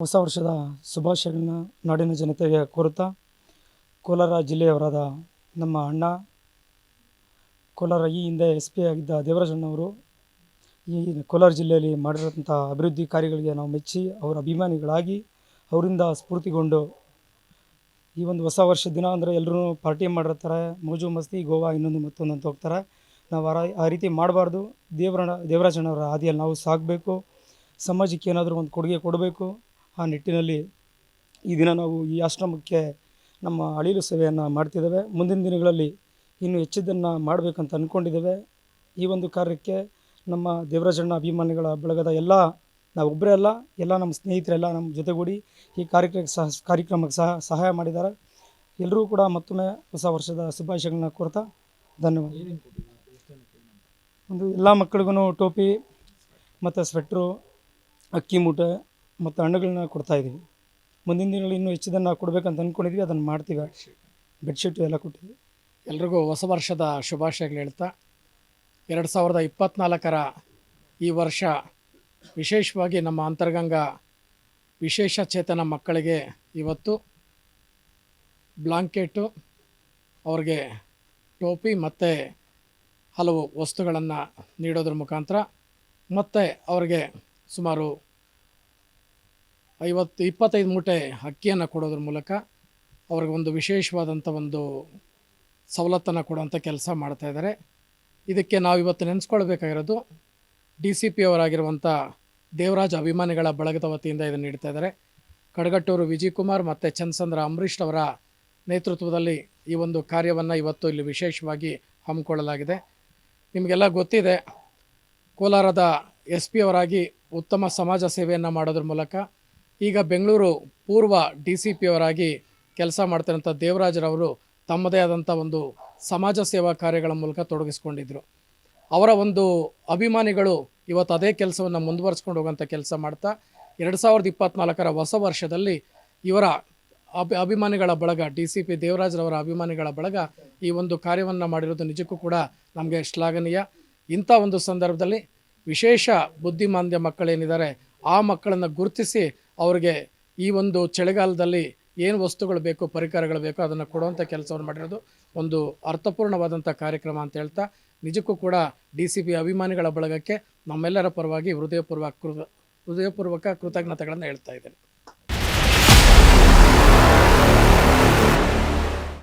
ಹೊಸ ವರ್ಷದ ಶುಭಾಶಯಗಳನ್ನ ನಾಡಿನ ಜನತೆಗೆ ಕೋರುತ್ತಾ, ಕೋಲಾರ ಜಿಲ್ಲೆಯವರಾದ ನಮ್ಮ ಅಣ್ಣ, ಕೋಲಾರ ಈ ಹಿಂದೆ SP ಆಗಿದ್ದ ದೇವರಾಜಣ್ಣವರು ಈ ಕೋಲಾರ ಜಿಲ್ಲೆಯಲ್ಲಿ ಮಾಡಿರೋಂಥ ಅಭಿವೃದ್ಧಿ ಕಾರ್ಯಗಳಿಗೆ ನಾವು ಮೆಚ್ಚಿ ಅವರ ಅಭಿಮಾನಿಗಳಾಗಿ ಅವರಿಂದ ಸ್ಫೂರ್ತಿಗೊಂಡು ಈ ಒಂದು ಹೊಸ ವರ್ಷದ ದಿನ ಅಂದರೆ ಎಲ್ಲರೂ ಪಾರ್ಟಿ ಮಾಡಿರ್ತಾರೆ, ಮೋಜು ಮಸ್ತಿ, ಗೋವಾ ಇನ್ನೊಂದು ಮತ್ತೊಂದು ಅಂತ ಹೋಗ್ತಾರೆ. ನಾವು ಆ ರೀತಿ ಮಾಡಬಾರ್ದು. ದೇವರಾಜಣ್ಣವರ ಹಾದಿಯಲ್ಲಿ ನಾವು ಸಾಗಬೇಕು. ಸಮಾಜಕ್ಕೆ ಏನಾದರೂ ಒಂದು ಕೊಡುಗೆ ಕೊಡಬೇಕು. ಆ ನಿಟ್ಟಿನಲ್ಲಿ ಈ ದಿನ ನಾವು ಈ ಆಶ್ರಮಕ್ಕೆ ನಮ್ಮ ಅಳಿಲು ಸೇವೆಯನ್ನು ಮಾಡ್ತಿದ್ದೇವೆ. ಮುಂದಿನ ದಿನಗಳಲ್ಲಿ ಇನ್ನೂ ಹೆಚ್ಚಿದ್ದನ್ನು ಮಾಡಬೇಕಂತ ಅಂದ್ಕೊಂಡಿದ್ದೇವೆ. ಈ ಒಂದು ಕಾರ್ಯಕ್ಕೆ ನಮ್ಮ ದೇವರಾಜಣ್ಣ ಅಭಿಮಾನಿಗಳ ಬಳಗದ ನಾವು ಒಬ್ಬರೇ ಅಲ್ಲ, ಎಲ್ಲ ನಮ್ಮ ಸ್ನೇಹಿತರೆಲ್ಲ ನಮ್ಮ ಜೊತೆಗೂಡಿ ಈ ಕಾರ್ಯಕ್ರಮಕ್ಕೆ ಸಹಾಯ ಮಾಡಿದ್ದಾರೆ. ಎಲ್ಲರೂ ಕೂಡ ಮತ್ತೊಮ್ಮೆ ಹೊಸ ವರ್ಷದ ಶುಭಾಶಯಗಳನ್ನ ಕೋರ್ತಾ ಧನ್ಯವಾದ. ಒಂದು ಎಲ್ಲ ಮಕ್ಕಳಿಗೂ ಟೋಪಿ ಮತ್ತು ಸ್ವೆಟ್ರು, ಅಕ್ಕಿ ಮೂಟೆ ಮತ್ತು ಹಣ್ಣುಗಳನ್ನ ಕೊಡ್ತಾಯಿದ್ದೀವಿ. ಮುಂದಿನ ದಿನಗಳಲ್ಲಿ ಇನ್ನೂ ಹೆಚ್ಚಿದನ್ನು ಕೊಡಬೇಕಂತ ಅಂದ್ಕೊಂಡಿದ್ವಿ, ಅದನ್ನು ಮಾಡ್ತೀವಿ. ಬೆಡ್ಶೀಟು ಎಲ್ಲ ಕೊಟ್ಟಿದ್ವಿ. ಎಲ್ರಿಗೂ ಹೊಸ ವರ್ಷದ ಶುಭಾಶಯಗಳು ಹೇಳ್ತಾ, 2024 ಈ ವರ್ಷ ವಿಶೇಷವಾಗಿ ನಮ್ಮ ಅಂತರ್ಗಂಗಾ ವಿಶೇಷ ಚೇತನ ಮಕ್ಕಳಿಗೆ ಇವತ್ತು ಬ್ಲಾಂಕೆಟು, ಅವ್ರಿಗೆ ಟೋಪಿ ಮತ್ತು ಹಲವು ವಸ್ತುಗಳನ್ನು ನೀಡೋದ್ರ ಮುಖಾಂತರ ಮತ್ತು ಅವ್ರಿಗೆ ಸುಮಾರು 25 ಮೂಟೆ ಅಕ್ಕಿಯನ್ನು ಕೊಡೋದ್ರ ಮೂಲಕ ಅವ್ರಿಗೆ ಒಂದು ವಿಶೇಷವಾದಂಥ ಒಂದು ಸವಲತ್ತನ್ನು ಕೊಡುವಂಥ ಕೆಲಸ ಮಾಡ್ತಾಯಿದ್ದಾರೆ. ಇದಕ್ಕೆ ನಾವು ಇವತ್ತು ನೆನೆಸ್ಕೊಳ್ಬೇಕಾಗಿರೋದು DCP ಅವರಾಗಿರುವಂಥ ದೇವರಾಜ್ ಅಭಿಮಾನಿಗಳ ಬಳಗದ ವತಿಯಿಂದ ಇದನ್ನು ನೀಡ್ತಾ ಇದ್ದಾರೆ. ಕಡಗಟ್ಟೂರು ವಿಜಯ್ ಕುಮಾರ್ ಮತ್ತು ಚಂದ್ರಸಂದ್ರ ಅಂಬರೀಷ್ ಅವರ ನೇತೃತ್ವದಲ್ಲಿ ಈ ಒಂದು ಕಾರ್ಯವನ್ನು ಇವತ್ತು ಇಲ್ಲಿ ವಿಶೇಷವಾಗಿ ಹಮ್ಮಿಕೊಳ್ಳಲಾಗಿದೆ. ನಿಮಗೆಲ್ಲ ಗೊತ್ತಿದೆ, ಕೋಲಾರದ SP ಅವರಾಗಿ ಉತ್ತಮ ಸಮಾಜ ಸೇವೆಯನ್ನು ಮಾಡೋದ್ರ ಮೂಲಕ ಈಗ ಬೆಂಗಳೂರು ಪೂರ್ವ DCP ಅವರಾಗಿ ಕೆಲಸ ಮಾಡ್ತಿರೋಂಥ ದೇವರಾಜರವರು ತಮ್ಮದೇ ಆದಂಥ ಒಂದು ಸಮಾಜ ಸೇವಾ ಕಾರ್ಯಗಳ ಮೂಲಕ ತೊಡಗಿಸ್ಕೊಂಡಿದ್ದರು. ಅವರ ಒಂದು ಅಭಿಮಾನಿಗಳು ಇವತ್ತು ಅದೇ ಕೆಲಸವನ್ನು ಮುಂದುವರಿಸ್ಕೊಂಡು ಹೋಗೋಂಥ ಕೆಲಸ ಮಾಡ್ತಾ 2024 ಹೊಸ ವರ್ಷದಲ್ಲಿ ಇವರ ಅಭಿಮಾನಿಗಳ ಬಳಗ, DCP ದೇವರಾಜರವರ ಅಭಿಮಾನಿಗಳ ಬಳಗ ಈ ಒಂದು ಕಾರ್ಯವನ್ನು ಮಾಡಿರೋದು ನಿಜಕ್ಕೂ ಕೂಡ ನಮಗೆ ಶ್ಲಾಘನೀಯ. ಇಂಥ ಒಂದು ಸಂದರ್ಭದಲ್ಲಿ ವಿಶೇಷ ಬುದ್ಧಿಮಾಂದ್ಯ ಮಕ್ಕಳೇನಿದ್ದಾರೆ ಆ ಮಕ್ಕಳನ್ನು ಗುರುತಿಸಿ ಅವ್ರಿಗೆ ಈ ಒಂದು ಚಳಿಗಾಲದಲ್ಲಿ ಏನು ವಸ್ತುಗಳು ಬೇಕು, ಪರಿಕರಗಳು ಬೇಕೋ ಅದನ್ನು ಕೊಡುವಂಥ ಕೆಲಸವನ್ನು ಮಾಡಿರೋದು ಒಂದು ಅರ್ಥಪೂರ್ಣವಾದಂಥ ಕಾರ್ಯಕ್ರಮ ಅಂತ ಹೇಳ್ತಾ, ನಿಜಕ್ಕೂ ಕೂಡ DCP ಅಭಿಮಾನಿಗಳ ಬಳಗಕ್ಕೆ ನಮ್ಮೆಲ್ಲರ ಪರವಾಗಿ ಹೃದಯಪೂರ್ವಕ ಕೃತಜ್ಞತೆಗಳನ್ನು ಹೇಳ್ತಾ ಇದ್ದೇನೆ.